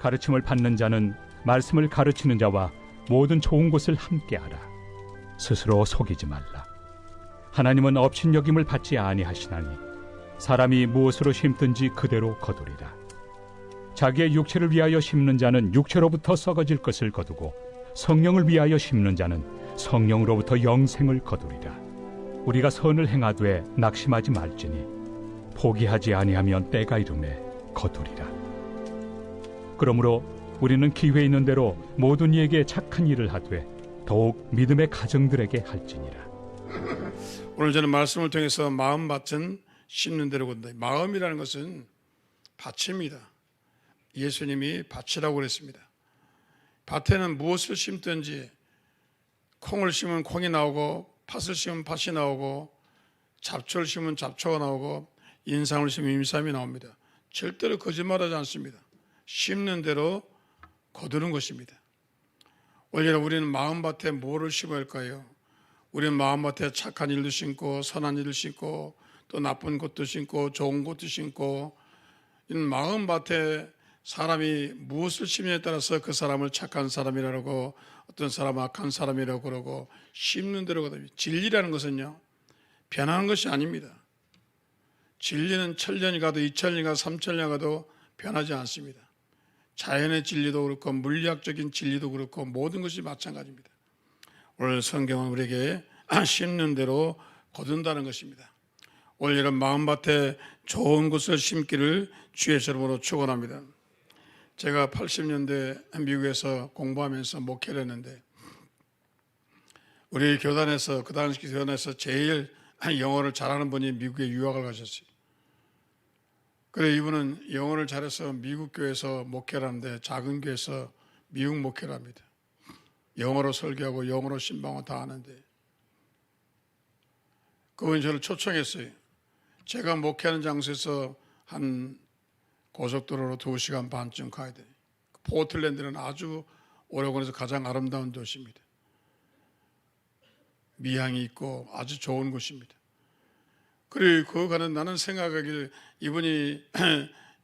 가르침을 받는 자는 말씀을 가르치는 자와 모든 좋은 것을 함께하라. 스스로 속이지 말라. 하나님은 업신여김을 받지 아니하시나니 사람이 무엇으로 심든지 그대로 거두리라. 자기의 육체를 위하여 심는 자는 육체로부터 썩어질 것을 거두고 성령을 위하여 심는 자는 성령으로부터 영생을 거두리라. 우리가 선을 행하되 낙심하지 말지니 포기하지 아니하면 때가 이르매 거두리라. 그러므로 우리는 기회 있는 대로 모든 이에게 착한 일을 하되 더욱 믿음의 가정들에게 할지니라. 오늘 저는 말씀을 통해서 마음밭은 심는 대로 건다. 마음이라는 것은 밭입니다. 예수님이 밭이라고 그랬습니다. 밭에는 무엇을 심든지 콩을 심으면 콩이 나오고 팥을 심으면 팥이 나오고 잡초를 심으면 잡초가 나오고 인삼을 심으면 인삼이 나옵니다. 절대로 거짓말하지 않습니다. 심는 대로 거두는 것입니다. 원래 우리는 마음밭에 뭐를 심어야 할까요? 우리는 마음밭에 착한 일도 심고 선한 일도 심고 또 나쁜 것도 심고 좋은 것도 심고, 이는 마음밭에 사람이 무엇을 심느냐에 따라서 그 사람을 착한 사람이라고, 어떤 사람은 악한 사람이라고 그러고 심는 대로 거듭니다. 진리라는 것은요, 변하는 것이 아닙니다. 진리는 1000년이 가도 2000년이 가도 3000년이 가도 변하지 않습니다. 자연의 진리도 그렇고 물리학적인 진리도 그렇고 모든 것이 마찬가지입니다. 오늘 성경은 우리에게 심는 대로 거둔다는 것입니다. 오늘 이런 마음밭에 좋은 것을 심기를 주의 이름으로 축원합니다. 제가 80년대 미국에서 공부하면서 목회를 했는데, 우리 교단에서, 그 당시 교단에서 제일 영어를 잘하는 분이 미국에 유학을 가셨어요. 그래, 이분은 영어를 잘해서 미국 교회에서 목회를 하는데, 작은 교회에서 미국 목회를 합니다. 영어로 설교하고 영어로 신방을 다 하는데, 그분이 저를 초청했어요. 제가 목회하는 장소에서 한 고속도로로 2시간 반쯤 가야 돼요. 포틀랜드는 아주 오레곤에서 가장 아름다운 도시입니다. 미항이 있고 아주 좋은 곳입니다. 그리고 그거 가는, 나는 생각하기를 이분이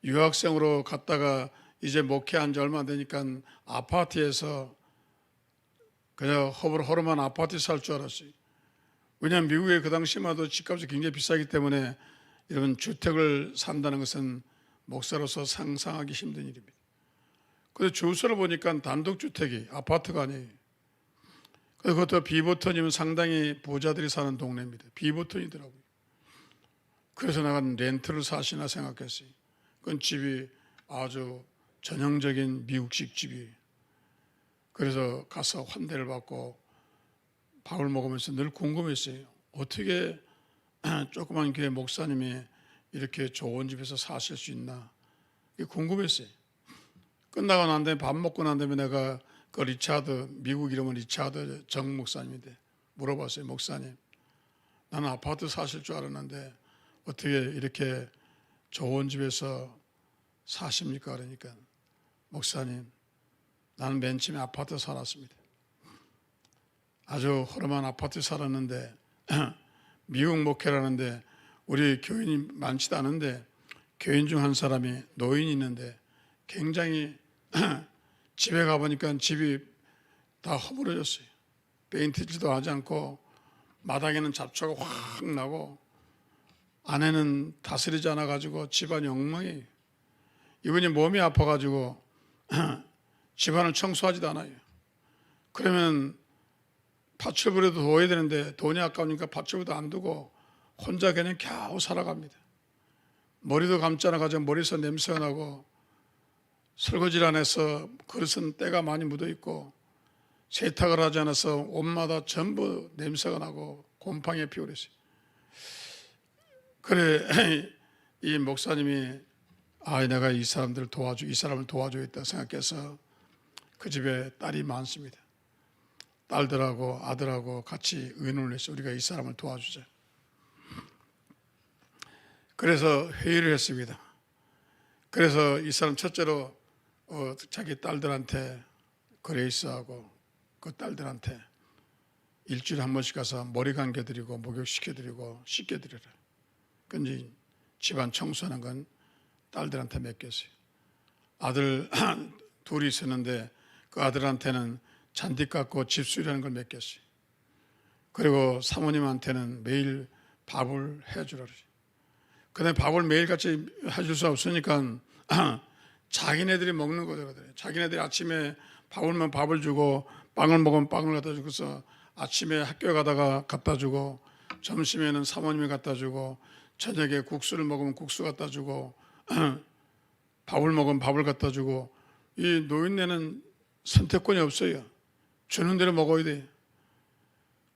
유학생으로 갔다가 이제 목회한 지 얼마 안 되니까 아파트에서 그냥 허름한 아파트에 살 줄 알았어요. 왜냐하면 미국에 그 당시만 해도 집값이 굉장히 비싸기 때문에 이런 주택을 산다는 것은 목사로서 상상하기 힘든 일입니다. 그런데 주소를 보니까 단독주택이, 아파트가 아니에요. 그것도 비버턴이면 상당히 부자들이 사는 동네입니다. 비버턴이더라고요. 그래서 내가 렌트를 사시나 생각했어요. 그건 집이 아주 전형적인 미국식 집이에요. 그래서 가서 환대를 받고 밥을 먹으면서 늘 궁금했어요. 어떻게 조그만 교회 목사님이 이렇게 좋은 집에서 사실 수 있나, 이게 궁금했어요. 끝나고 난 다음에, 밥 먹고 난 다음에 내가 그 리차드, 미국 이름은 리차드 정 목사님인데 물어봤어요. 목사님, 나는 아파트 사실 줄 알았는데 어떻게 이렇게 좋은 집에서 사십니까? 그러니까, 목사님, 나는 맨 처음에 아파트 살았습니다. 아주 허름한 아파트에 살았는데 미국 목회라는데 우리 교인이 많지도 않은데 교인 중 한 사람이 노인이 있는데 굉장히 집에 가보니까 집이 다 허물어졌어요. 페인트칠도 하지 않고 마당에는 잡초가 확 나고 안에는 다스리지 않아가지고 집안이 엉망이에요. 이분이 몸이 아파가지고 집안을 청소하지도 않아요. 그러면 파출부라도 둬야 되는데 돈이 아까우니까 파출부도 안 두고 혼자 그냥 겨우 살아갑니다. 머리도 감지 않아가지고 머리에서 냄새가 나고, 설거지를 안 해서 그릇은 때가 많이 묻어있고, 세탁을 하지 않아서 옷마다 전부 냄새가 나고 곰팡이에 피어있어요. 그래, 이 목사님이 내가 이 사람을 도와줘야겠다 생각해서, 그 집에 딸이 많습니다. 딸들하고 아들하고 같이 의논을 해서 우리가 이 사람을 도와주자. 그래서 회의를 했습니다. 그래서 이 사람 첫째로 자기 딸들한테, 그레이스하고 그 딸들한테 일주일에 한 번씩 가서 머리 감겨드리고 목욕시켜드리고 씻겨드리라. 근데 집안 청소하는 건 딸들한테 맡겼어요. 아들 둘이 있었는데 그 아들한테는 잔디 깎고 집수리라는 걸 맡겼어요. 그리고 사모님한테는 매일 밥을 해주라 그러지. 근데 밥을 매일같이 해줄 수 없으니까 자기네들이 먹는 거죠. 자기네들이 아침에 밥을 먹으면 밥을 주고 빵을 먹으면 빵을 갖다 주고서 아침에 학교에 가다가 갖다 주고 점심에는 사모님이 갖다 주고 저녁에 국수를 먹으면 국수 갖다 주고 밥을 먹으면 밥을 갖다 주고 이 노인네는 선택권이 없어요. 주는 대로 먹어야 돼.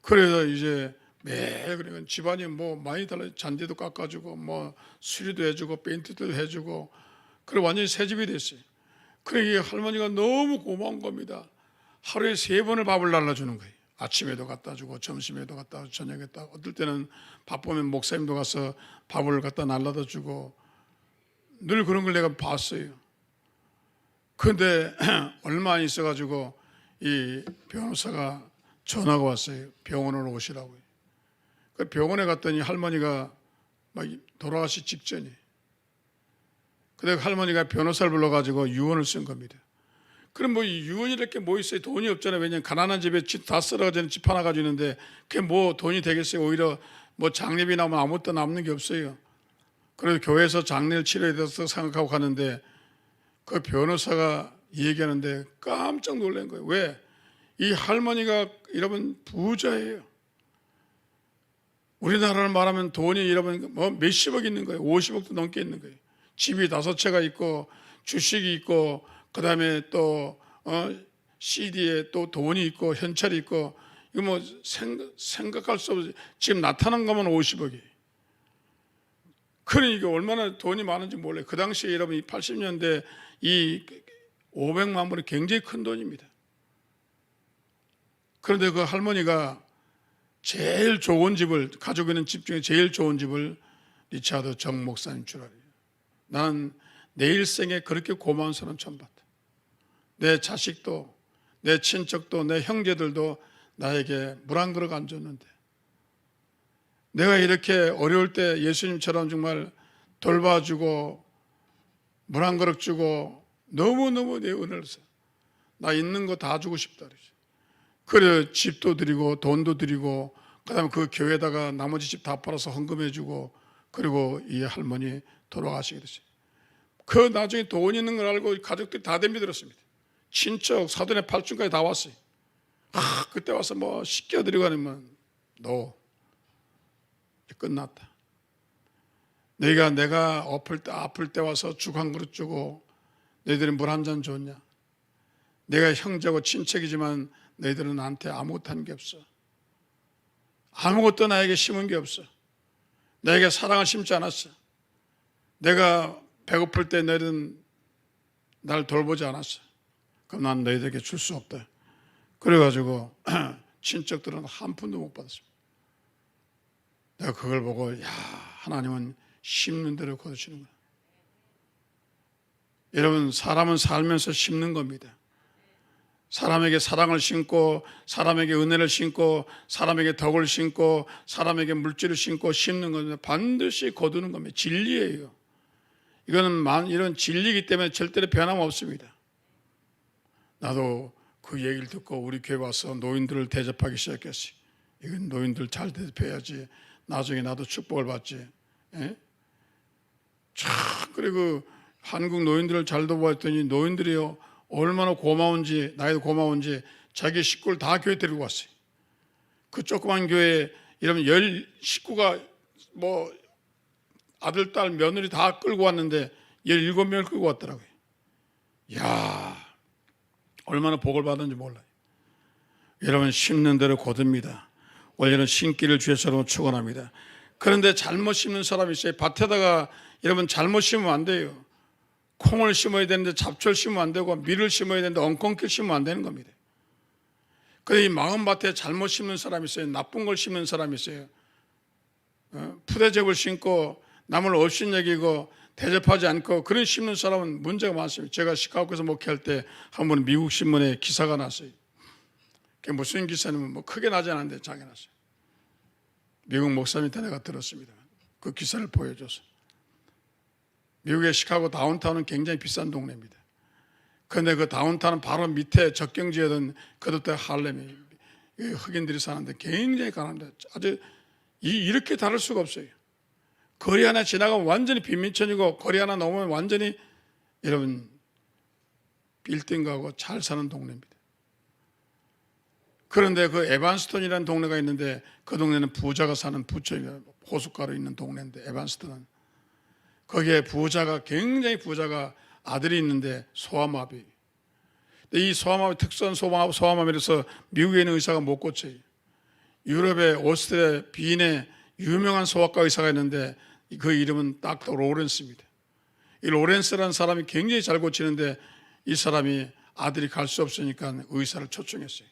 그래서 이제 매일 그러니까 집안이 뭐 많이 달라요. 잔디도 깎아주고 뭐 수리도 해주고 페인트도 해주고 그래 완전히 새 집이 됐어요. 그래 이 할머니가 너무 고마운 겁니다. 하루에 3번을 밥을 날라주는 거예요. 아침에도 갖다 주고 점심에도 갖다 주고 저녁에 다 어떨 때는 바쁘면 목사님도 가서 밥을 갖다 날라다 주고 늘 그런 걸 내가 봤어요. 그런데 얼마 안 있어가지고 이 변호사가 전화가 왔어요. 병원으로 오시라고요. 그 병원에 갔더니 할머니가 막 돌아가시 직전이에요. 근데 할머니가 변호사를 불러가지고 유언을 쓴 겁니다. 그럼 뭐 유언이 이렇게 뭐 있어요? 돈이 없잖아요. 왜냐면 가난한 집에 집 다 썰어가지고 집 하나 가지고 있는데 그게 뭐 돈이 되겠어요? 오히려 뭐 장례비 나오면 아무것도 남는 게 없어요. 그래서 교회에서 장례를 치러야 돼서 생각하고 가는데 그 변호사가 얘기하는데 깜짝 놀란 거예요. 왜? 이 할머니가 여러분 부자예요. 우리나라를 말하면 돈이 여러분 뭐 몇십억 있는 거예요. 50억도 넘게 있는 거예요. 집이 5채가 있고 주식이 있고 그다음에 또 CD에 또 돈이 있고 현찰이 있고 이거 뭐 생각할 수 없어요. 지금 나타난 것만 50억이에요. 그러니 이게 얼마나 돈이 많은지 몰라요. 그 당시에 여러분 이 80년대 이 500만 불이 굉장히 큰 돈입니다. 그런데 그 할머니가 제일 좋은 집을 가지고 있는 집 중에 제일 좋은 집을 리차드 정 목사님 줄 알아요. 나는 내 일생에 그렇게 고마운 사람 처음 봤다. 내 자식도 내 친척도 내 형제들도 나에게 물 한 그릇 안 줬는데 내가 이렇게 어려울 때 예수님처럼 정말 돌봐주고 물 한 그릇 주고 너무너무 내 은혜를 써. 나 있는 거 다 주고 싶다 그러죠. 그래 집도 드리고 돈도 드리고 그다음에 그 교회에다가 나머지 집 다 팔아서 헌금해 주고 그리고 이 할머니 돌아가시게 됐어요. 그 나중에 돈 있는 걸 알고 가족들이 다 덤비들었습니다. 친척 사돈의 팔촌까지 다 왔어요. 그때 와서 뭐 씻겨드리고 하면 너 끝났다. 내가 아플 때 와서 죽 한 그릇 주고 너희들은 물 한 잔 줬냐? 내가 형제고 친척이지만 너희들은 나한테 아무것도 한 게 없어. 아무것도 나에게 심은 게 없어. 나에게 사랑을 심지 않았어. 내가 배고플 때 너희들은 날 돌보지 않았어. 그럼 난 너희들에게 줄 수 없다. 그래가지고 친척들은 한 푼도 못 받았습니다. 내가 그걸 보고 하나님은 심는 대로 거두시는구나. 여러분 사람은 살면서 심는 겁니다. 사람에게 사랑을 심고 사람에게 은혜를 심고 사람에게 덕을 심고 사람에게 물질을 심고 심는 겁니다. 반드시 거두는 겁니다. 진리예요. 이거는 이런 진리이기 때문에 절대로 변함없습니다. 나도 그 얘기를 듣고 우리 교회 와서 노인들을 대접하기 시작했어요. 이건 노인들 잘 대접해야지 나중에 나도 축복을 받지. 예? 참 그리고 한국 노인들을 잘 돌보았더니 노인들이요 얼마나 고마운지 나이도 고마운지 자기 식구를 다 교회 데리고 왔어요. 그 조그만 교회에 이러면 10식구가 뭐 아들, 딸, 며느리 다 끌고 왔는데 17명을 끌고 왔더라고요. 이야 얼마나 복을 받은지 몰라요. 여러분 심는 대로 거둡니다. 원래는 심기를 주의처럼 축원합니다. 그런데 잘못 심는 사람이 있어요. 밭에다가 여러분 잘못 심으면 안 돼요. 콩을 심어야 되는데 잡초를 심으면 안 되고 밀을 심어야 되는데 엉겅퀴를 심으면 안 되는 겁니다. 그래서 이 마음밭에 잘못 심는 사람이 있어요. 나쁜 걸 심는 사람이 있어요. 푸대접을 심고 남을 업신여기고 대접하지 않고 그런 심는 사람은 문제가 많습니다. 제가 시카고에서 목회할 때 한 번 미국 신문에 기사가 났어요. 그게 무슨 기사냐면 뭐 크게 나지 않았는데 작게 났어요. 미국 목사님한테 내가 들었습니다. 그 기사를 보여줘서. 미국의 시카고 다운타운은 굉장히 비싼 동네입니다. 그런데 그 다운타운 바로 밑에 적경지였던 그것도 할렘이 흑인들이 사는데 굉장히 가난한데 아주 이렇게 다를 수가 없어요. 거리 하나 지나가면 완전히 빈민촌이고 거리 하나 넘으면 완전히 여러분 빌딩가고 잘 사는 동네입니다. 그런데 그 에반스톤이라는 동네가 있는데 그 동네는 부자가 사는 부촌이에요. 호숫가로 있는 동네인데 에반스톤은 거기에 굉장히 부자가 아들이 있는데 소아마비. 이 소아마비 특수한 소아마비라서 미국에 있는 의사가 못 고쳐요. 유럽의 오스트리아 빈에 유명한 소아과 의사가 있는데 그 이름은 닥터 로렌스입니다. 이 로렌스라는 사람이 굉장히 잘 고치는데 이 사람이 아들이 갈 수 없으니까 의사를 초청했어요.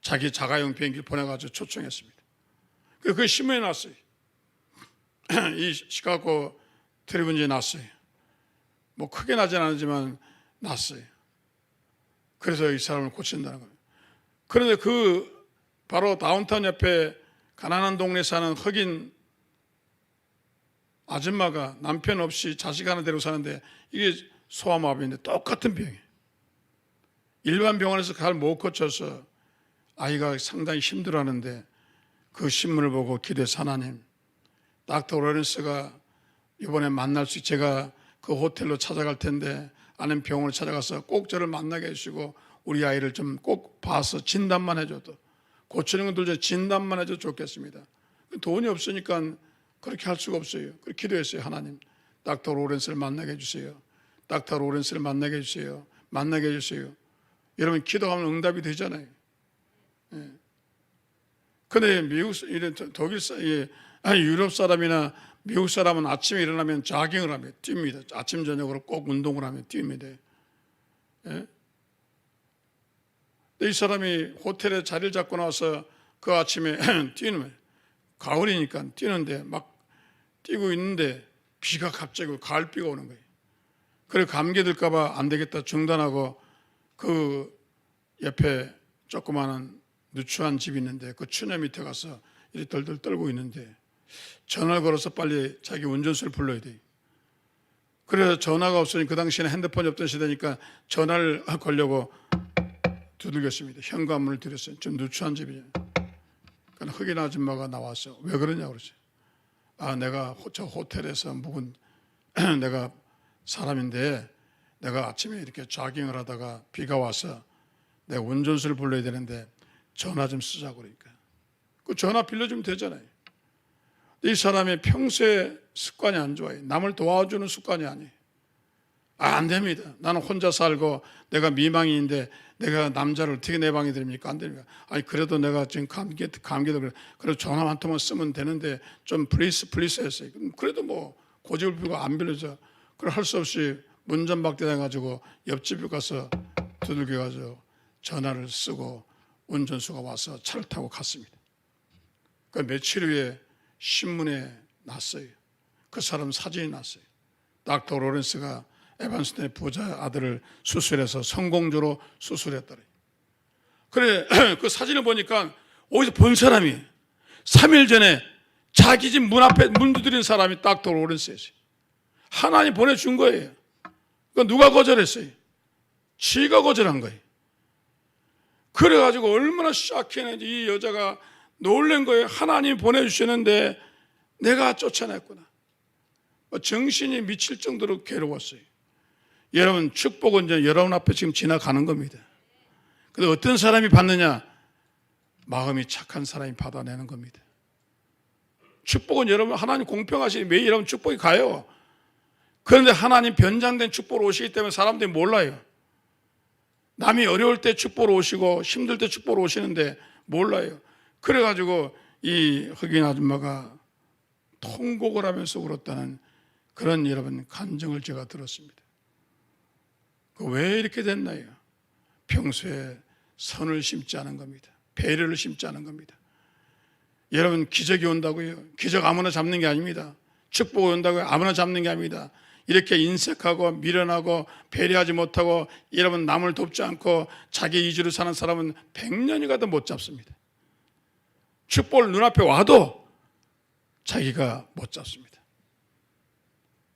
자기 자가용 비행기를 보내가지고 초청했습니다. 그 신문에 났어요. 이 시카고 트리뷴지에 났어요. 뭐 크게 나진 않았지만 났어요. 그래서 이 사람을 고친다는 거예요. 그런데 바로 다운타운 옆에 가난한 동네에 사는 흑인 아줌마가 남편 없이 자식 하나 데리고 사는데 이게 소아마비인데 똑같은 병이에요. 일반 병원에서 잘 못 고쳐서 아이가 상당히 힘들어하는데 그 신문을 보고 기도해서 하나님, 닥터 로렌스가 이번에 만날 수 제가 그 호텔로 찾아갈 텐데 아는 병원을 찾아가서 꼭 저를 만나게 해주시고 우리 아이를 좀 꼭 봐서 진단만 해줘도 고치는 건 둘째 진단만 해줘도 좋겠습니다. 돈이 없으니까 그렇게 할 수가 없어요. 그렇게 기도했어요. 하나님, 닥터 로렌스를 만나게 해주세요. 닥터 로렌스를 만나게 해주세요. 만나게 해주세요. 여러분 기도하면 응답이 되잖아요. 그런데 독일 유럽 사람이나 미국 사람은 아침에 일어나면 자깅을 하면 뜁니다. 아침 저녁으로 꼭 운동을 하면 뜁니다. 예? 이 사람이 호텔에 자리를 잡고 나와서 그 아침에 뛰는 거예요. 가을이니까 뛰는데 막 뛰고 있는데 비가 갑자기 가을비가 오는 거예요. 그래 감기 들까 봐 안 되겠다 중단하고 그 옆에 조그마한 누추한 집이 있는데 그 추녀 밑에 가서 이렇게 덜덜 떨고 있는데 전화를 걸어서 빨리 자기 운전수를 불러야 돼요. 그래서 전화가 없으니 그 당시에는 핸드폰이 없던 시대니까 전화를 걸려고 두들겼습니다. 현관문을 들였어요. 좀 누추한 집이냐. 그러니까 흑인 아줌마가 나와서 왜 그러냐고 그러죠. 내가 저 호텔에서 묵은 내가 사람인데 내가 아침에 이렇게 조깅을 하다가 비가 와서 내가 운전수를 불러야 되는데 전화 좀 쓰자고 그러니까 그 전화 빌려주면 되잖아요. 이 사람이 평소에 습관이 안 좋아요. 남을 도와주는 습관이 아니에요. 안 됩니다. 나는 혼자 살고 내가 미망인인데 내가 남자를 어떻게 내 방에 들입니까? 안 됩니다. 그래도 내가 지금 감기도 그래도 전화 한 통만 쓰면 되는데 좀 플리스 했어요. 그래도 뭐 고집을 피우고 안 빌려줘. 그걸 할 수 없이 문전박대 해가지고 옆집에 가서 두들겨가지고 전화를 쓰고 운전수가 와서 차를 타고 갔습니다. 그 며칠 후에 신문에 났어요. 그 사람 사진이 났어요. 닥터 로렌스가 에반스톤의 부자 아들을 수술해서 성공적으로 수술했더래. 그래 그 사진을 보니까 어디서 본 사람이 3일 전에 자기 집 문 앞에 문 두드린 사람이 닥터 로렌스였어요. 하나님 보내준 거예요. 그 누가 거절했어요? 지가 거절한 거예요. 그래가지고 얼마나 샤키했는지 이 여자가 놀란 거예요. 하나님 보내주시는데 내가 쫓아냈구나. 정신이 미칠 정도로 괴로웠어요. 여러분 축복은 이제 여러분 앞에 지금 지나가는 겁니다. 근데 어떤 사람이 받느냐? 마음이 착한 사람이 받아내는 겁니다. 축복은 여러분 하나님 공평하시니 매일 여러분 축복이 가요. 그런데 하나님 변장된 축복으로 오시기 때문에 사람들이 몰라요. 남이 어려울 때 축복으로 오시고 힘들 때 축복으로 오시는데 몰라요. 그래가지고 이 흑인 아줌마가 통곡을 하면서 울었다는 그런 여러분 간증을 제가 들었습니다. 왜 이렇게 됐나요? 평소에 선을 심지 않은 겁니다. 배려를 심지 않은 겁니다. 여러분 기적이 온다고요. 기적 아무나 잡는 게 아닙니다. 축복이 온다고요. 아무나 잡는 게 아닙니다. 이렇게 인색하고 미련하고 배려하지 못하고 여러분 남을 돕지 않고 자기 이주로 사는 사람은 100년이 가도 못 잡습니다. 축복을 눈앞에 와도 자기가 못 잡습니다.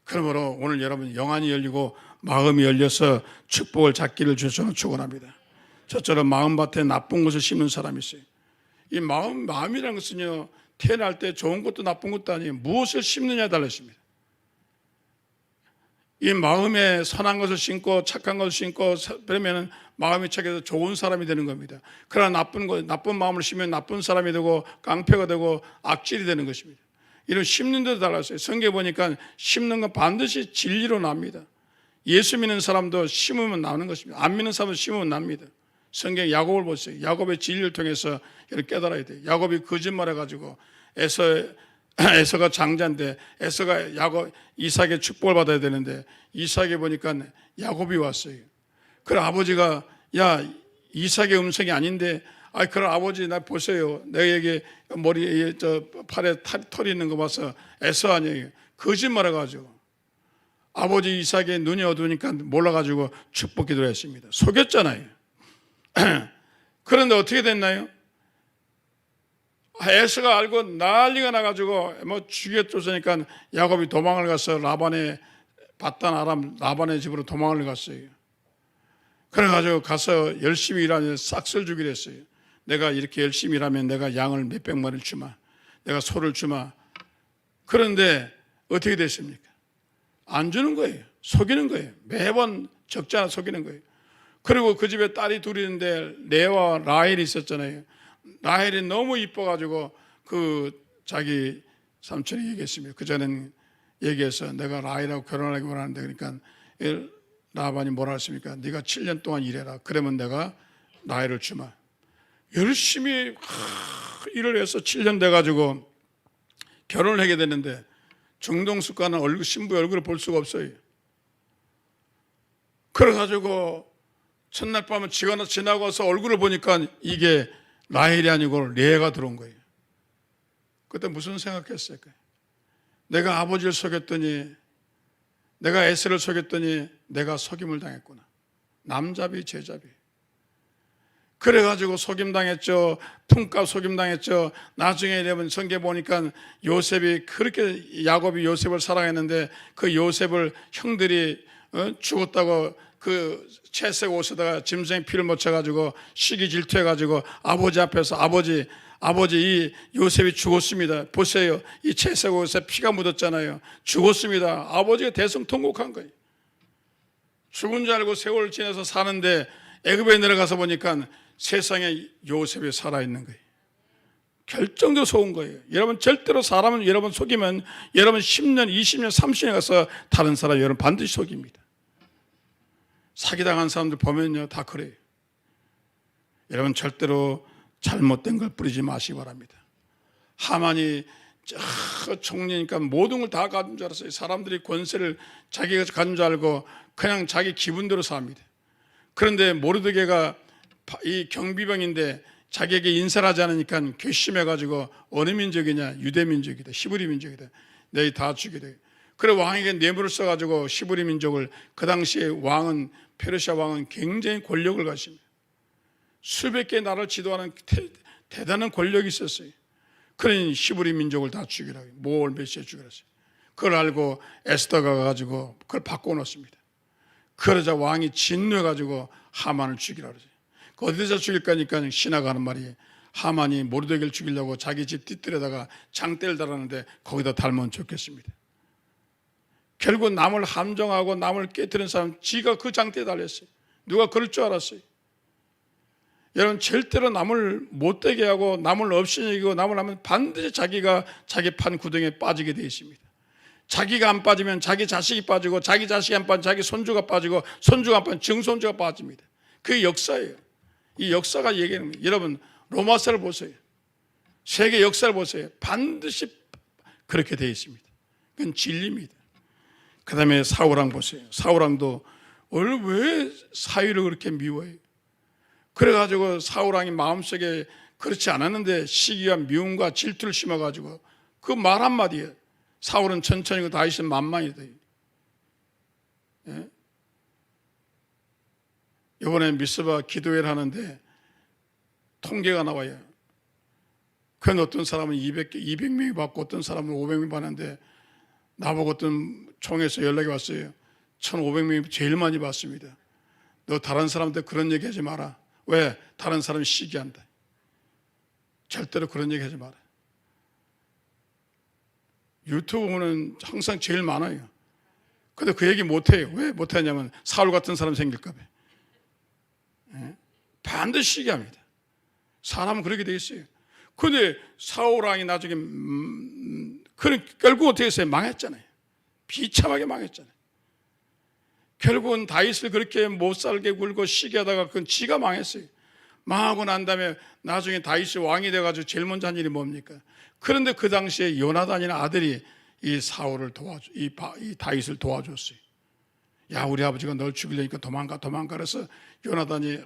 그러므로 오늘 여러분 영안이 열리고 마음이 열려서 축복을 잡기를 주셔서 축원합니다. 저처럼 마음밭에 나쁜 것을 심는 사람이 있어요. 이 마음이라는 것은요, 태어날 때 좋은 것도 나쁜 것도 아니에요. 무엇을 심느냐에 달렸습니다. 이 마음에 선한 것을 심고 착한 것을 심고 그러면 마음이 착해서 좋은 사람이 되는 겁니다. 그러나 나쁜 마음을 심으면 나쁜 사람이 되고 깡패가 되고 악질이 되는 것입니다. 이런 심는 데도 달랐어요. 성경에 보니까 심는 건 반드시 진리로 납니다. 예수 믿는 사람도 심으면 나는 것입니다. 안 믿는 사람도 심으면 납니다. 성경 야곱을 보세요. 야곱의 진리를 통해서 이렇게 깨달아야 돼요. 야곱이 거짓말해가지고 에서가 장자인데 에서가 이삭의 축복을 받아야 되는데 이삭에 보니까 야곱이 왔어요. 그래 아버지가 야 이삭의 음성이 아닌데 그럼 아버지 나 보세요. 내게 머리에 팔에 털이 있는 거 봐서 에서 아니에요. 거짓말해가지고 아버지 이삭의 눈이 어두우니까 몰라가지고 축복 기도를 했습니다. 속였잖아요. 그런데 어떻게 됐나요? 에서가 알고 난리가 나가지고 뭐 죽였으니까 야곱이 도망을 가서 라반의 바단 아람 라반의 집으로 도망을 갔어요. 그래가지고 가서 열심히 일하면서 싹쓸 주기로 했어요. 내가 이렇게 열심히 일하면 내가 양을 몇백 마리를 주마, 내가 소를 주마. 그런데 어떻게 됐습니까? 안 주는 거예요. 속이는 거예요. 매번 적잖아 속이는 거예요. 그리고 그 집에 딸이 둘이 있는데 레아와 라헬이 있었잖아요. 라헬이 너무 이뻐가지고 그 자기 삼촌이 얘기했습니다. 그전엔 얘기해서 내가 라헬하고 결혼하기 원하는데 그러니까 라반이 뭐라 했습니까? 네가 7년 동안 일해라. 그러면 내가 라헬을 주마. 열심히 일을 해서 7년 돼가지고 결혼을 하게 됐는데 정동숙과는 신부의 얼굴을 볼 수가 없어요. 그래가지고 첫날 밤에 지나고 와서 얼굴을 보니까 이게 라헬이 아니고 레아가 들어온 거예요. 그때 무슨 생각했어요? 내가 아버지를 속였더니 내가 에서를 속였더니 내가 속임을 당했구나. 남잡이 제잡이. 그래가지고 속임당했죠. 품값 속임당했죠. 나중에 되면 성경에 보니까 요셉이 그렇게 야곱이 요셉을 사랑했는데 그 요셉을 형들이 죽었다고 그 채색 옷에다가 짐승의 피를 묻혀가지고 시기 질투해가지고 아버지 앞에서 아버지 이 요셉이 죽었습니다. 보세요. 이 채색 옷에 피가 묻었잖아요. 죽었습니다. 아버지가 대성통곡한 거예요. 죽은 줄 알고 세월을 지내서 사는데 애굽에 내려가서 보니까 세상에 요셉이 살아있는 거예요. 결정적으로 속은 거예요. 여러분 절대로 사람은 여러분 속이면 여러분 10년, 20년, 30년 가서 다른 사람 여러분 반드시 속입니다. 사기당한 사람들 보면요 다 그래요. 여러분 절대로 잘못된 걸 뿌리지 마시기 바랍니다. 하만이 총리니까 모든 걸 다 가진 줄 알았어요. 사람들이 권세를 자기가 가진 줄 알고 그냥 자기 기분대로 삽니다. 그런데 모르드게가 이 경비병인데 자기에게 인사를 하지 않으니까 괘씸해가지고 어느 민족이냐? 유대 민족이다. 히브리 민족이다. 너희 다 죽이다. 그래 왕에게 뇌물을 써가지고 히브리 민족을 그 당시에 왕은 페르시아 왕은 굉장히 권력을 가집니다. 수백 개의 나라를 지도하는 대단한 권력이 있었어요. 그러니 히브리 민족을 다 죽이라고 모을 메시아 죽이라고 했어요. 그걸 알고 에스더가 가지고 그걸 바꿔놓습니다. 그러자 왕이 진노해가지고 하만을 죽이라고 그러죠. 그 어디서 죽일 거니까 신하가 하는 말이 하만이 모르드게를 죽이려고 자기 집 뒷뜰에다가 장대를 달았는데 거기다 달면 좋겠습니다. 결국 남을 함정하고 남을 깨뜨리는 사람 지가 그 장대에 달렸어요. 누가 그럴 줄 알았어요. 여러분 절대로 남을 못되게 하고 남을 없이 여기고 남을 하면 반드시 자기가 자기 판 구덩이에 빠지게 되어 있습니다. 자기가 안 빠지면 자기 자식이 빠지고 자기 자식이 안 빠지면 자기 손주가 빠지고 손주가 안 빠지면 증손주가 빠집니다. 그게 역사예요. 이 역사가 얘기하는 거예요. 여러분 로마서를 보세요. 세계 역사를 보세요. 반드시 그렇게 되어 있습니다. 그건 진리입니다. 그 다음에 사울왕 보세요. 사울왕도 오늘 왜 사위를 그렇게 미워해요? 그래가지고 사울왕이 마음속에 그렇지 않았는데 시기와 미움과 질투를 심어가지고 그 말 한마디에 사울은 천천히고 다윗은 만만이다. 예? 이번에 미스바 기도회를 하는데 통계가 나와요. 그 어떤 사람은 200명이 받고 어떤 사람은 500명이 받는데 나보고 어떤 총에서 연락이 왔어요. 1,500명이 제일 많이 받습니다. 너 다른 사람한테 그런 얘기 하지 마라. 왜? 다른 사람이 시기한다. 절대로 그런 얘기 하지 마라. 유튜브 보면 항상 제일 많아요. 근데 그 얘기 못해요. 왜 못하냐면 사울 같은 사람 생길까 봐. 반드시 시기합니다. 사람은 그렇게 돼 있어요. 근데 사울 왕이 나중에 결국 어떻게 했어요? 망했잖아요. 비참하게 망했잖아요. 결국은 다윗을 그렇게 못살게 굴고 시기하다가 그건 지가 망했어요. 망하고 난 다음에 나중에 다윗이 왕이 돼가지고 제일 먼저 한 일이 뭡니까? 그런데 그 당시에 요나단이라는 아들이 이 사울을 이 다윗을 도와줬어요. 야, 우리 아버지가 널 죽이려니까 도망가. 그래서 요나단이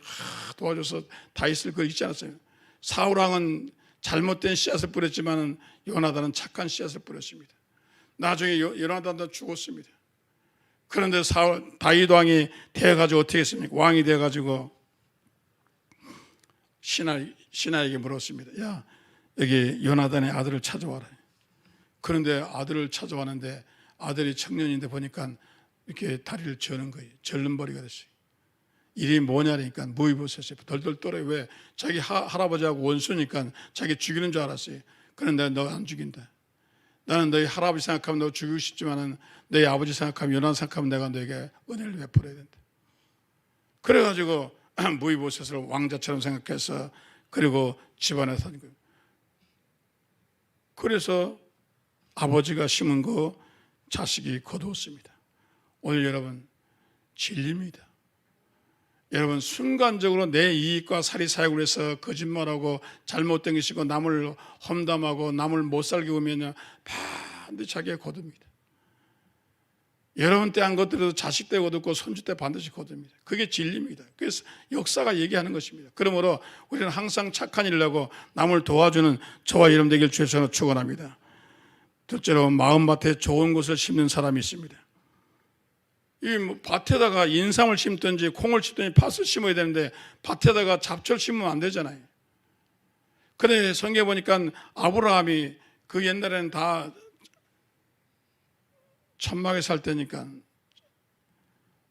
도와줘서 다윗을 그 잊지 않았어요. 사울 왕은 잘못된 씨앗을 뿌렸지만 요나단은 착한 씨앗을 뿌렸습니다. 나중에 요나단도 죽었습니다. 그런데 다윗 왕이 되어가지고 어떻게 했습니까? 왕이 되어가지고 신하에게 물었습니다. 야, 여기 요나단의 아들을 찾아와라. 그런데 아들을 찾아왔는데 아들이 청년인데 보니까 이렇게 다리를 저는 거예요. 절름벌이가 됐어요. 일이 뭐냐니까 무이보셋이 덜덜 떨어요. 왜? 자기 할아버지하고 원수니까 자기 죽이는 줄 알았어요. 그런데 너 안 죽인다. 나는 너희 할아버지 생각하면 너 죽이고 싶지만은 너희 아버지 생각하면 요나단 생각하면 내가 너에게 은혜를 베풀어야 된다. 그래가지고 무이보셋을 왕자처럼 생각해서 그리고 집안에 산 거예요. 그래서 아버지가 심은 거 자식이 거두었습니다. 오늘 여러분 진리입니다. 여러분 순간적으로 내 이익과 사리사욕을 해서 거짓말하고 잘못된 것이고 남을 험담하고 남을 못 살게 하면 반드시 자기가 거둡니다. 여러분 때 한 것들도 자식 때 거둡고 손주 때 반드시 거둡니다. 그게 진리입니다. 그래서 역사가 얘기하는 것입니다. 그러므로 우리는 항상 착한 일을 하고 남을 도와주는 저와 여러분 되길 주에서 축원합니다. 둘째로 마음밭에 좋은 것을 심는 사람이 있습니다. 이 밭에다가 인삼을 심든지 콩을 심든지 팥을 심어야 되는데 밭에다가 잡초를 심으면 안 되잖아요. 그런데 성경에 보니까 아브라함이 그 옛날에는 다 천막에 살 때니까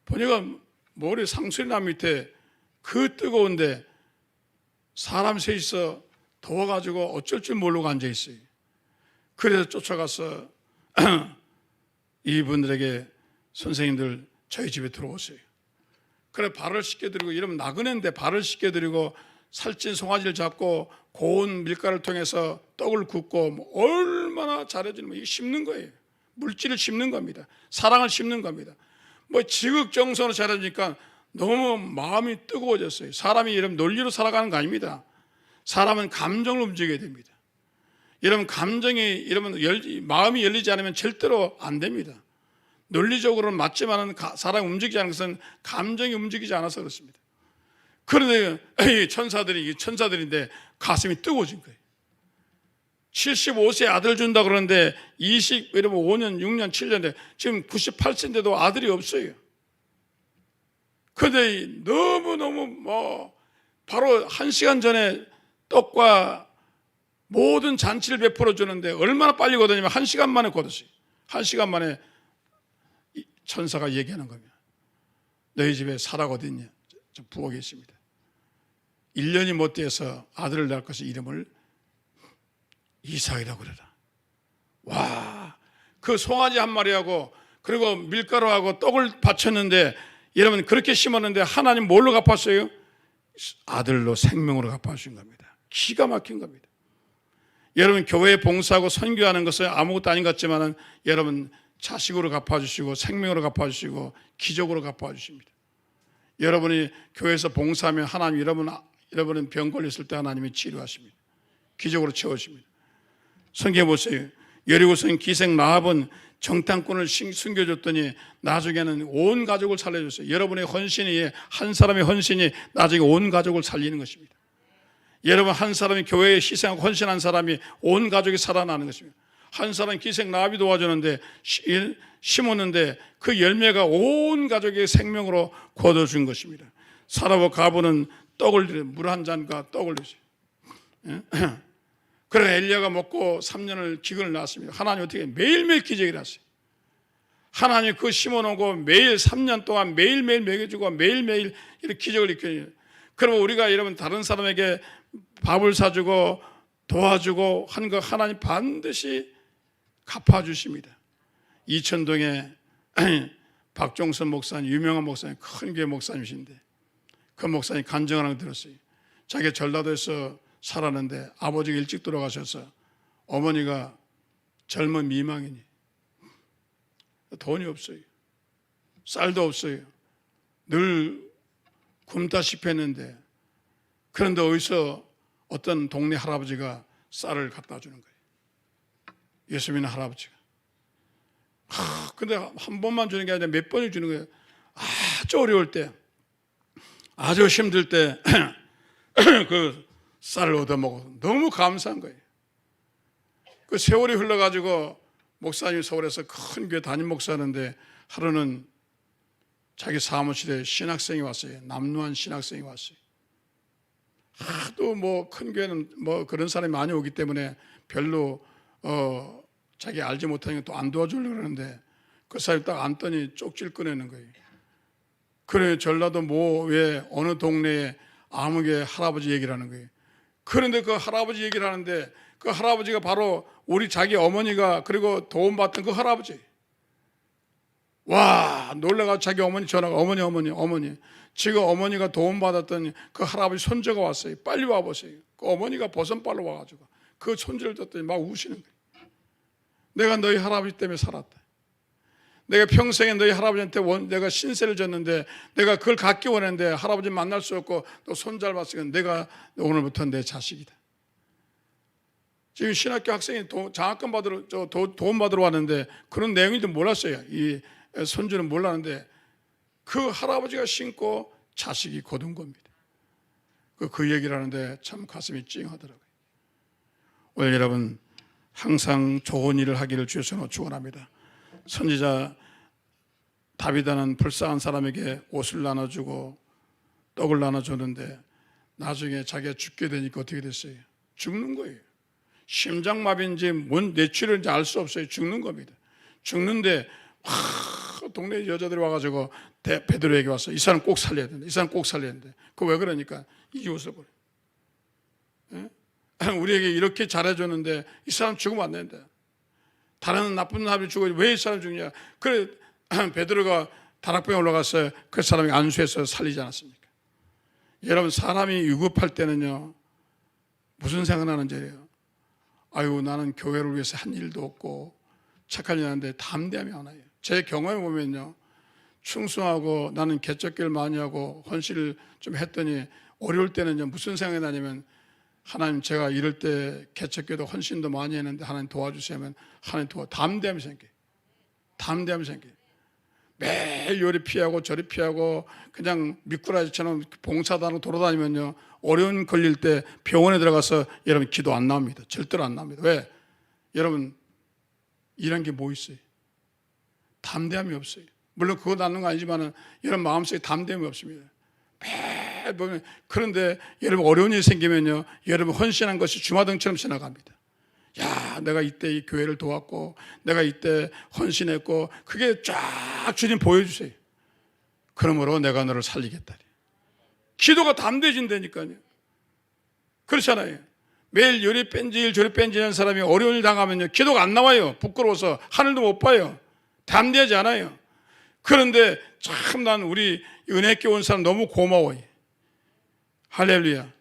보니까 머리 상수리나무 밑에 그 뜨거운데 사람 셋이서 더워가지고 어쩔 줄 모르고 앉아있어요. 그래서 쫓아가서 이분들에게 선생님들 저희 집에 들어오세요. 그래 발을 씻겨드리고 이러면 나그네인데 발을 씻겨드리고 살찐 송아지를 잡고 고운 밀가루를 통해서 떡을 굽고 얼마나 잘해주는 이게 심는 거예요. 물질을 심는 겁니다. 사랑을 심는 겁니다. 지극정성으로 잘해주니까 너무 마음이 뜨거워졌어요. 사람이 이런 논리로 살아가는 거 아닙니다. 사람은 감정을 움직여야 됩니다. 여러분 감정이 마음이 열리지 않으면 절대로 안 됩니다. 논리적으로는 맞지만 사람이 움직이지 않는 것은 감정이 움직이지 않아서 그렇습니다. 그런데 천사들인데 가슴이 뜨거워진 거예요. 75세 아들 준다 그러는데 5년, 6년, 7년인데 지금 98세인데도 아들이 없어요. 그런데 너무너무 바로 1시간 전에 떡과 모든 잔치를 베풀어 주는데 얼마나 빨리 거두냐면 1시간 만에 거뒀어요. 1시간 만에 천사가 얘기하는 겁니다. 너희 집에 사라가 어디 있냐? 저 부엌에 있습니다. 1년이 못 돼서 아들을 낳을 것을 이름을 이삭이라고 그러라. 와, 그 송아지 한 마리하고 그리고 밀가루하고 떡을 바쳤는데 여러분 그렇게 심었는데 하나님 뭘로 갚았어요? 아들로 생명으로 갚아주신 겁니다. 기가 막힌 겁니다. 여러분 교회에 봉사하고 선교하는 것은 아무것도 아닌 것 같지만 여러분 자식으로 갚아주시고 생명으로 갚아주시고 기적으로 갚아주십니다. 여러분이 교회에서 봉사하면 하나님 여러분은 병 걸렸을 때 하나님이 치료하십니다. 기적으로 채우십니다. 성경에 보세요. 여리고성 기생 라합은 정탐꾼을 숨겨줬더니 나중에는 온 가족을 살려줬어요. 여러분의 헌신이 한 사람의 헌신이 나중에 온 가족을 살리는 것입니다. 여러분 한 사람이 교회에 희생하고 헌신한 사람이 온 가족이 살아나는 것입니다. 한 사람 기생 라합이 도와주는데 심었는데 그 열매가 온 가족의 생명으로 거둬준 것입니다. 사라와 가부는 떡을 드려 물 한 잔과 떡을 드렸어요. 그래 엘리야가 먹고 3년을 기근을 낳았습니다. 하나님 어떻게 매일매일 기적을 하세요. 하나님이 그 심어놓고 매일 3년 동안 매일매일 먹여주고 매일매일 이렇게 기적을 일으켜요. 그러면 우리가 여러분 다른 사람에게 밥을 사주고 도와주고 하는 거 하나님 반드시 갚아주십니다. 이천동에 박종선 목사님, 유명한 목사님, 큰 교회 목사님이신데 그 목사님 간증하는 거 들었어요. 자기가 전라도에서 살았는데 아버지가 일찍 돌아가셔서 어머니가 젊은 미망이니 돈이 없어요. 쌀도 없어요. 늘 굶다시피 했는데 그런데 어디서 어떤 동네 할아버지가 쌀을 갖다 주는 거예요. 예수 믿는 할아버지가. 근데 한 번만 주는 게 아니라 몇 번을 주는 거예요. 아주 어려울 때, 아주 힘들 때 그 쌀을 얻어먹어. 너무 감사한 거예요. 그 세월이 흘러가지고 목사님이 서울에서 큰 교회 담임 목사였는데 하루는 자기 사무실에 신학생이 왔어요. 남루한 신학생이 왔어요. 하도 뭐 큰 교회는 뭐 그런 사람이 많이 오기 때문에 별로 자기 알지 못하니까 또 안 도와주려고 그러는데 그 사람이 딱 앉더니 쪽지를 꺼내는 거예요. 그래 전라도 뭐 왜 어느 동네에 아무개 할아버지 얘기를 하는 거예요. 그런데 그 할아버지 얘기를 하는데 그 할아버지가 바로 우리 자기 어머니가 그리고 도움받던 그 할아버지. 와 놀라가지고 자기 어머니 전화가 어머니 지금 어머니가 도움받았던 그 할아버지 손자가 왔어요. 빨리 와보세요. 그 어머니가 버선발로 와가지고 그 손주를 줬더니 막 우시는 거예요. 내가 너희 할아버지 때문에 살았다. 내가 평생에 너희 할아버지한테 내가 신세를 졌는데 내가 그걸 갖기 원했는데 할아버지 만날 수 없고 또 손자를 봤으니까 내가 오늘부터 내 자식이다. 지금 신학교 학생이 장학금 받으러 도움 받으러 왔는데 그런 내용인지 몰랐어요. 이 손주는 몰랐는데 그 할아버지가 신고 자식이 거둔 겁니다. 그 얘기를 하는데 참 가슴이 찡하더라고요. 오늘 여러분 항상 좋은 일을 하기를 주여서 축원합니다. 선지자 다윗은 불쌍한 사람에게 옷을 나눠주고 떡을 나눠줬는데 나중에 자기가 죽게 되니까 어떻게 됐어요? 죽는 거예요. 심장마비인지 뭔 뇌출혈인지 알 수 없어요. 죽는 겁니다. 죽는데 동네 여자들이 와가지고 베드로에게 와서 이 사람 꼭 살려야 된다. 이 사람 꼭 살려야 된다. 그 왜 그러니까 이 옷을 버려. 우리에게 이렇게 잘해줬는데 이 사람 죽으면 안 된다. 다른 나쁜 사람이 죽어야지 왜 이 사람 죽냐. 그래 베드로가 다락방에 올라가서 그 사람이 안수해서 살리지 않았습니까? 여러분 사람이 위급할 때는요 무슨 생각나는지 알아요? 아유 나는 교회를 위해서 한 일도 없고 착한 일 하는데 담대함이 안 와요. 제 경험에 보면요 충성하고 나는 개척기를 많이 하고 헌신을 좀 했더니 어려울 때는요 무슨 생각이 나냐면 하나님 제가 이럴 때 개척기도 헌신도 많이 했는데 하나님 도와주세요 하면 하나님 담대함이 생겨요. 담대함이 생겨요. 매일 요리 피하고 저리 피하고 그냥 미꾸라지처럼 봉사단으로 돌아다니면요 어려운 걸릴 때 병원에 들어가서 여러분 기도 안 나옵니다. 절대로 안 나옵니다. 왜? 여러분 이런 게 뭐 있어요? 담대함이 없어요. 물론 그거 낳는 거 아니지만 여러분 마음속에 담대함이 없습니다. 매일 보면 그런데 여러분 어려운 일이 생기면요 여러분 헌신한 것이 주마등처럼 지나갑니다. 야 내가 이때 이 교회를 도왔고 내가 이때 헌신했고 그게 쫙 주님 보여주세요. 그러므로 내가 너를 살리겠다. 기도가 담대해진다니까요. 그렇잖아요. 매일 요리 뺀질 저리 뺀질하는 사람이 어려운 일 당하면요 기도가 안 나와요. 부끄러워서 하늘도 못 봐요. 담대하지 않아요. 그런데 참 난 우리 은혜교회 온 사람 너무 고마워요. 할렐루야.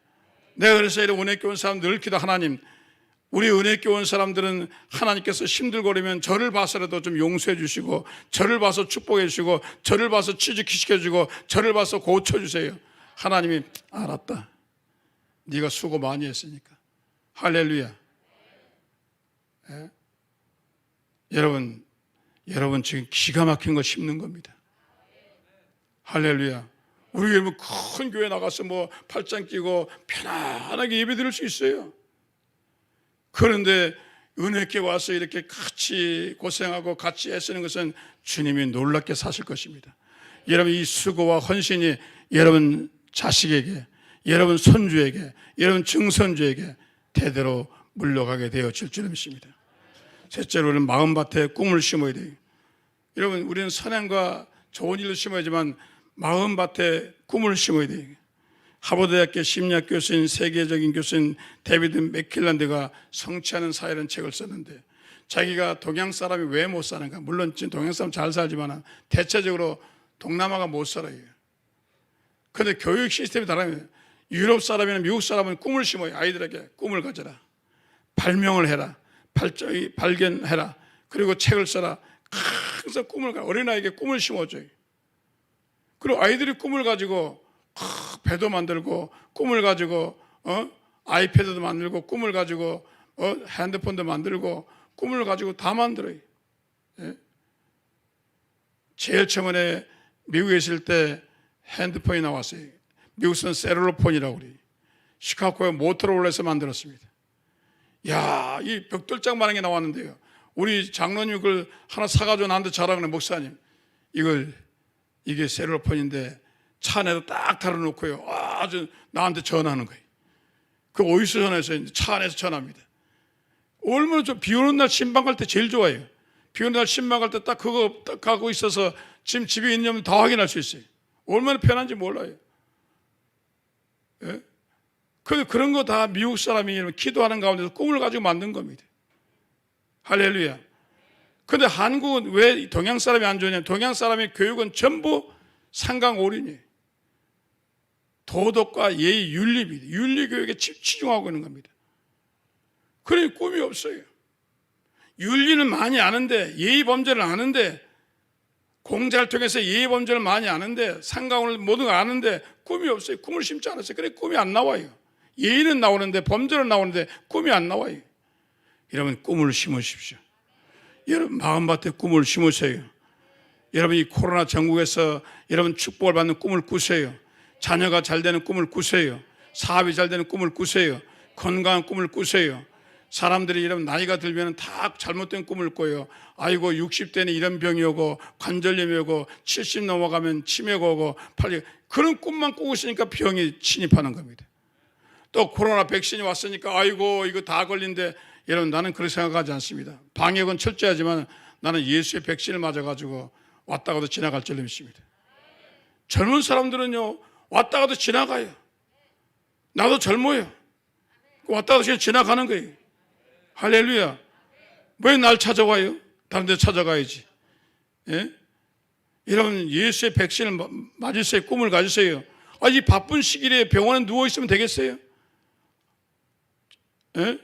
내가 그래서 이런 은혜교회 온 사람 늘 기도 하나님 우리 은혜교회 온 사람들은 하나님께서 힘들거리면 저를 봐서라도 좀 용서해 주시고 저를 봐서 축복해 주시고 저를 봐서 취직시켜 주고 저를 봐서 고쳐주세요. 하나님이 알았다. 네가 수고 많이 했으니까. 할렐루야. 예? 여러분 지금 기가 막힌 거 심는 겁니다. 할렐루야. 우리 여러분 큰 교회 나가서 뭐 팔짱 끼고 편안하게 예배 드릴 수 있어요. 그런데 은혜께 와서 이렇게 같이 고생하고 같이 애쓰는 것은 주님이 놀랍게 사실 것입니다. 여러분 이 수고와 헌신이 여러분 자식에게, 여러분 손주에게, 여러분 증손주에게 대대로 물려가게 되어질 줄 믿습니다. 셋째로는 마음밭에 꿈을 심어야 돼요. 여러분, 우리는 선행과 좋은 일을 심어야지만 마음밭에 꿈을 심어야 돼요. 하버드대학교 심리학 교수인, 세계적인 교수인 데비드 맥킬란드가 성취하는 사회라는 책을 썼는데, 자기가 동양 사람이 왜 못 사는가, 물론 지금 동양 사람 잘 살지만 대체적으로 동남아가 못 살아요. 그런데 교육 시스템이 다르면 유럽 사람이나 미국 사람은 꿈을 심어요. 아이들에게 꿈을 가져라, 발명을 해라, 발견해라, 그리고 책을 써라. 항상 꿈을 어린아이에게 꿈을 심어줘요. 그리고 아이들이 꿈을 가지고 배도 만들고, 꿈을 가지고 아이패드도 만들고, 꿈을 가지고 핸드폰도 만들고, 꿈을 가지고 다 만들어요. 예? 제일 처음에 미국에 있을 때 핸드폰이 나왔어요. 미국에서는 셀룰러폰이라고 그래요. 시카고의 모토로라에서 만들었습니다. 야, 이 벽돌장만한 게 나왔는데요, 우리 장로님 그걸 하나 사가지고 나한테 자랑하는 목사님, 이게 셀룰러폰인데 차 안에다 딱 달아놓고요, 아주 나한테 전화하는 거예요. 그 어디서 전화해서? 차 안에서 전화합니다. 얼마나 비 오는 날 신방 갈 때 제일 좋아요. 비 오는 날 신방 갈 때 딱 그거 딱 가고 있어서 지금 집에 있냐면 다 확인할 수 있어요. 얼마나 편한지 몰라요. 예? 그런 거 다 미국 사람이 기도하는 가운데서 꿈을 가지고 만든 겁니다. 할렐루야. 그런데 한국은 왜 동양 사람이 안 좋냐면, 동양 사람의 교육은 전부 상강오륜이에요. 도덕과 예의, 윤리입니다. 윤리 교육에 치중하고 있는 겁니다. 그러니 꿈이 없어요. 윤리는 많이 아는데, 예의 범죄를 아는데, 공자를 통해서 예의 범죄를 많이 아는데, 상강오륜 모든 걸 아는데 꿈이 없어요. 꿈을 심지 않았어요. 그래 꿈이 안 나와요. 예의는 나오는데, 범죄는 나오는데 꿈이 안 나와요. 여러분, 꿈을 심으십시오. 여러분, 마음밭에 꿈을 심으세요. 여러분, 이 코로나 전국에서 여러분 축복을 받는 꿈을 꾸세요. 자녀가 잘 되는 꿈을 꾸세요. 사업이 잘 되는 꿈을 꾸세요. 건강한 꿈을 꾸세요. 사람들이 여러분 나이가 들면 다 잘못된 꿈을 꿔요. 아이고 60대는 이런 병이 오고, 관절염이 오고, 70 넘어가면 치매가 오고, 그런 꿈만 꾸고 있으니까 병이 침입하는 겁니다. 또 코로나 백신이 왔으니까 아이고 이거 다 걸린데, 여러분 나는 그렇게 생각하지 않습니다. 방역은 철저하지만 나는 예수의 백신을 맞아가지고 왔다가도 지나갈 줄 믿습니다. 젊은 사람들은요 왔다가도 지나가요. 나도 젊어요. 왔다가도 그냥 지나가는 거예요. 할렐루야. 왜 날 찾아와요? 다른 데 찾아가야지. 예? 여러분 예수의 백신을 맞으세요. 꿈을 가지세요. 이 바쁜 시기에 병원에 누워있으면 되겠어요? 예?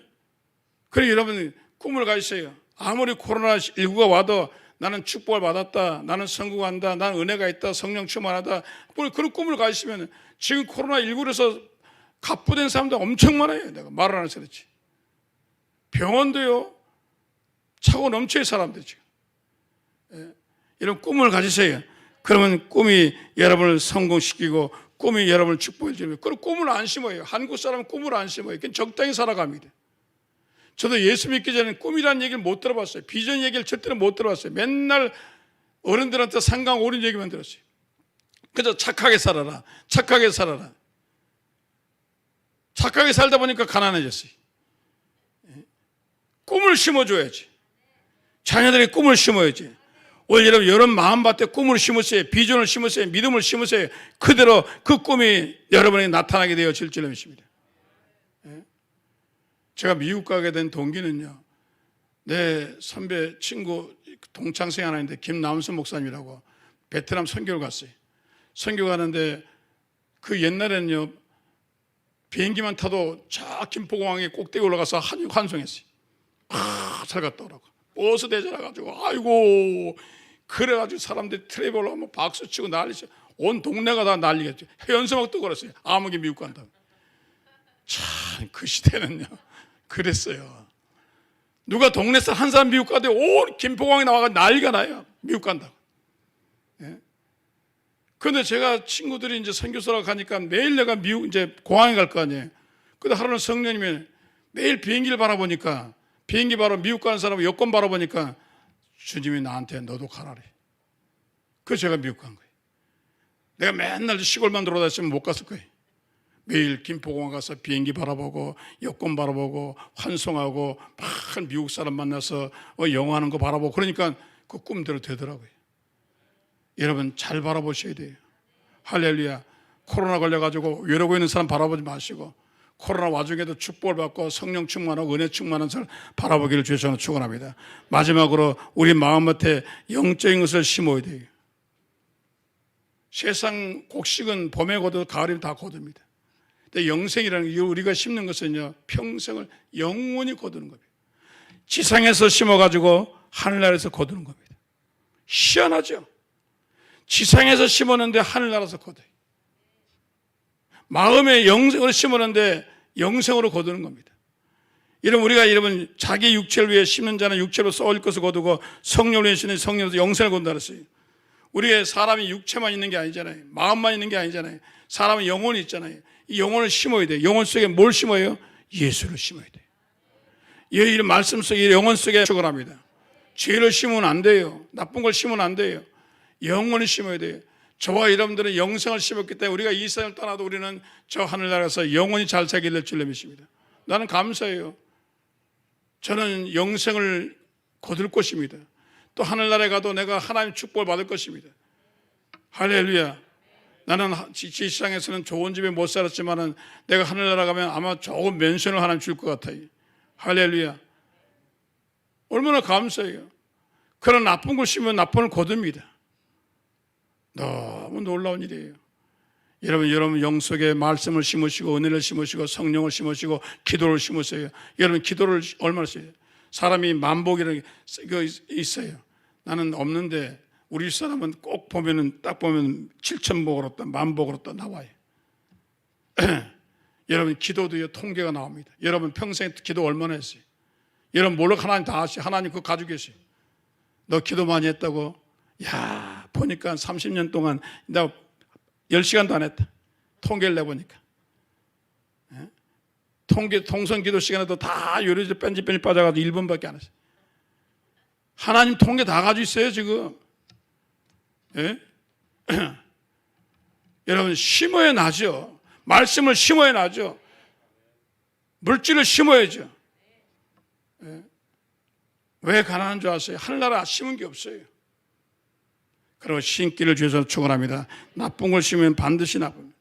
그래 여러분 꿈을 가지세요. 아무리 코로나19가 와도 나는 축복을 받았다, 나는 성공한다, 나는 은혜가 있다, 성령 충만하다, 그런 꿈을 가지시면, 지금 코로나19에서 갑부된 사람들 엄청 많아요. 내가 말을 안 해서 그렇지. 병원도요 차고 넘쳐요 사람들 지금. 예. 이런 꿈을 가지세요. 그러면 꿈이 여러분을 성공시키고 꿈이 여러분을 축복해 주면, 그런 꿈을 안 심어요. 한국 사람은 꿈을 안 심어요. 그냥 적당히 살아갑니다. 저도 예수 믿기 전에 꿈이라는 얘기를 못 들어봤어요. 비전 얘기를 절대로 못 들어봤어요. 맨날 어른들한테 상강오륜 얘기만 들었어요. 그저 착하게 살아라, 착하게 살아라. 착하게 살다 보니까 가난해졌어요. 꿈을 심어줘야지. 자녀들의 꿈을 심어야지. 오늘 여러분 여러분 마음밭에 꿈을 심으세요. 비전을 심으세요. 믿음을 심으세요. 그대로 그 꿈이 여러분에게 나타나게 되어질 줄 믿습니다. 제가 미국 가게 된 동기는요, 내 선배 친구 동창생 하나 있는데 김남순 목사님이라고 베트남 선교를 갔어요. 선교 가는데 그 옛날에는요 비행기만 타도 저 김포공항에 꼭대기 올라가서 환송했어요. 잘 갔다 오라고. 버스 대절해가지고 아이고 그래가지고 사람들이 트레이블 올라가면 박수치고 난리죠. 온 동네가 다 난리겠죠. 해연성막 뜨고 그랬어요. 아무개 미국 간다고. 참 그 시대는요 그랬어요. 누가 동네에서 한 사람 미국 가도 온 김포공항에 나와가 난리가 나요. 미국 간다고. 예? 그런데 제가 친구들이 이제 선교사로 가니까 매일 내가 미국 이제 공항에 갈 거 아니에요. 근데 하루는 성령님이 매일 비행기를 바라보니까, 비행기 바로 미국 가는 사람 여권 바라보니까 주님이 나한테 너도 가라래. 그래서 제가 미국 간 거예요. 내가 맨날 시골만 돌아다녔으면 못 갔을 거예요. 매일 김포공항 가서 비행기 바라보고 여권 바라보고 환송하고 막 미국 사람 만나서 영어하는 거 바라보고, 그러니까 그 꿈대로 되더라고요. 여러분 잘 바라보셔야 돼요. 할렐루야. 코로나 걸려가지고 외로고 있는 사람 바라보지 마시고 코로나 와중에도 축복을 받고 성령 충만하고 은혜 충만한 사람 바라보기를 주셔서 축원합니다. 마지막으로 우리 마음밭에 영적인 것을 심어야 돼요. 세상 곡식은 봄에 거둬도 가을이면 다 거둡니다. 근데 영생이라는 게 우리가 심는 것은요, 평생을 영원히 거두는 겁니다. 지상에서 심어가지고 하늘나라에서 거두는 겁니다. 희한하죠? 지상에서 심었는데 하늘나라에서 거둬요. 마음의 영생으로 심었는데 영생으로 거두는 겁니다. 여러분 자기 육체를 위해 심는 자는 육체로 썩을 것을 거두고 성령을 위해 심는 성령으로 영생을 거둔다 그랬어요. 우리의 사람이 육체만 있는 게 아니잖아요. 마음만 있는 게 아니잖아요. 사람은 영혼이 있잖아요. 이 영혼을 심어야 돼요. 영혼 속에 뭘 심어요? 예수를 심어야 돼요. 이 말씀 속에 영혼 속에 축원합니다. 죄를 심으면 안 돼요. 나쁜 걸 심으면 안 돼요. 영혼을 심어야 돼요. 저와 여러분들은 영생을 심었기 때문에 우리가 이 세상을 떠나도 우리는 저 하늘나라에서 영원히 잘 살게 될 줄로 믿습니다. 나는 감사해요. 저는 영생을 거둘 것입니다. 또 하늘나라에 가도 내가 하나님 축복을 받을 것입니다. 할렐루야. 나는 이 세상에서는 좋은 집에 못 살았지만은 내가 하늘나라 가면 아마 좋은 맨션을 하나님 줄 것 같아요. 할렐루야. 얼마나 감사해요. 그런 나쁜 걸 심으면 나쁜 걸 거둡니다. 너무 놀라운 일이에요. 여러분 영 속에 말씀을 심으시고 은혜를 심으시고 성령을 심으시고 기도를 심으세요. 여러분 기도를 얼마나 써요? 사람이 만복이라는 게 있어요. 나는 없는데 우리 사람은 꼭 보면은 딱 보면 7,000복 얻었다, 만복 얻었다 나와요. 여러분 기도도요 통계가 나옵니다. 여러분 평생 기도 얼마나 했어요? 여러분 몰라 하나님 다 아시죠? 하나님 그거 가지고 계세요. 너 기도 많이 했다고? 야 보니까 30년 동안 나 10시간도 안 했다. 통계를 내보니까. 통성 기도 시간에도 다 요리조 뺀지 빠져가지고 1분밖에 안 했어요. 하나님 통계 다 가지고 있어요 지금. 예? 여러분 심어야 나죠. 말씀을 심어야 나죠. 물질을 심어야죠. 예? 왜 가난한 줄 아세요? 하늘나라 심은 게 없어요. 그리고 신기를 주셔서 축원합니다. 나쁜 걸 심으면 반드시 나쁜.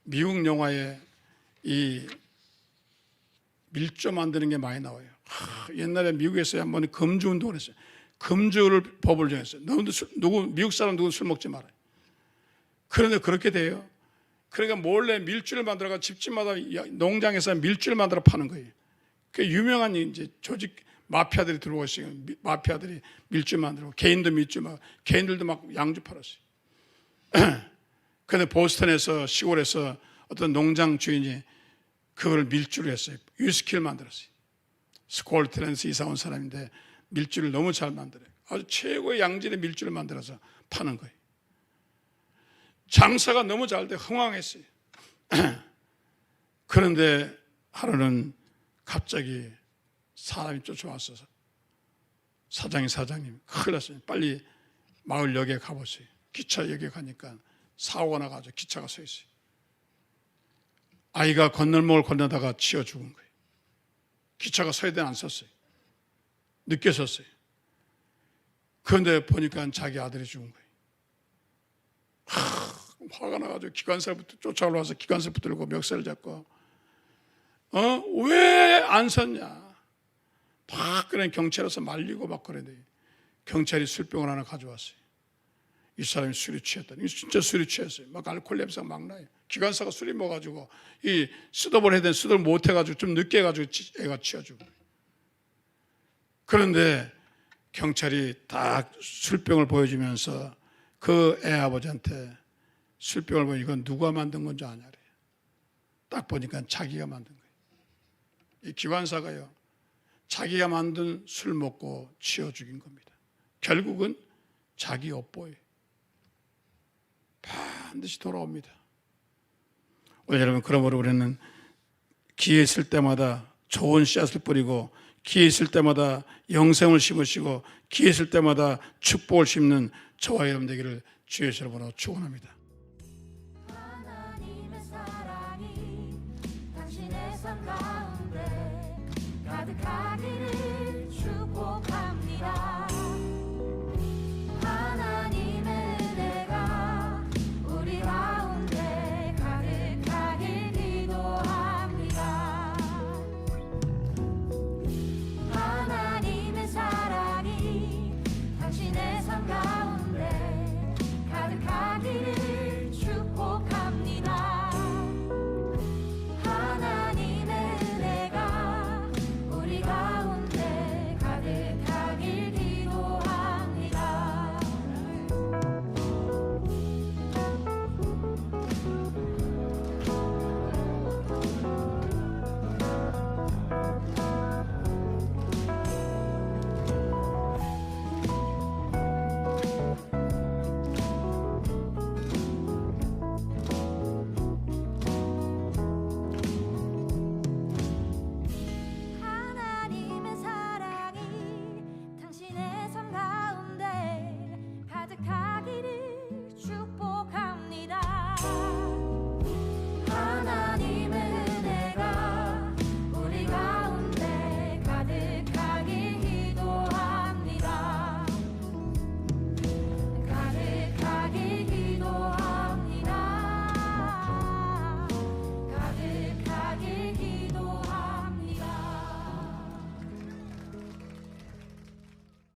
미국 영화에 이 밀조 만드는 게 많이 나와요. 옛날에 미국에서 한번 금주 운동을 했어요. 금주를 법을 정했어요. 미국 사람 누구 술 먹지 말아요. 그런데 그렇게 돼요. 그러니까 몰래 밀주를 만들어가 집집마다 농장에서 밀주를 만들어 파는 거예요. 그 유명한 이제 조직 마피아들이 들어오고 있어요. 마피아들이 밀주 만들고 개인도 밀주 막 개인들도 막 양주 팔았어요. 그런데 보스턴에서 시골에서 어떤 농장 주인이 그걸 밀주를 했어요. 위스키를 만들었어요. 스콜틀랜스 이사 온 사람인데 밀주를 너무 잘 만들어요. 아주 최고의 양질의 밀주를 만들어서 파는 거예요. 장사가 너무 잘 돼 흥황했어요. 그런데 하루는 갑자기 사람이 쫓아왔어서 사장님 큰일 났어요. 빨리 마을역에 가보세요. 기차역에 가니까 사고가 나가지고 기차가 서 있어요. 아이가 건널목을 건너다가 치여 죽은 거예요. 기차가 서야 되나 안 섰어요. 늦게 섰어요. 그런데 보니까 자기 아들이 죽은 거예요. 화가 나가지고 기관사부터 쫓아올라와서 기관사 붙들고 멱살을 잡고 왜 안 섰냐 막 그런 경찰에서 말리고 막 그러는데 경찰이 술병을 하나 가져왔어요. 이 사람이 술이 취했다. 진짜 술이 취했어요. 막 알코올 냄새가 막 나요. 기관사가 술이 먹어가지고 이 수도를 해야 되는 수도를 못 해가지고 좀 늦게 해가지고 애가 취해주고. 그런데 경찰이 딱 술병을 보여주면서 그 애 아버지한테 술병을 보니 이건 누가 만든 건지 아냐래. 딱 보니까 자기가 만든 거예요. 이 기관사가요. 자기가 만든 술 먹고 치워 죽인 겁니다. 결국은 자기 업보예요. 반드시 돌아옵니다. 오늘 여러분 그러므로 우리는 기회 있을 때마다 좋은 씨앗을 뿌리고 기회 있을 때마다 영생을 심으시고 기회 있을 때마다 축복을 심는 저와 여러분 되기를 주의 이름으로 축원합니다.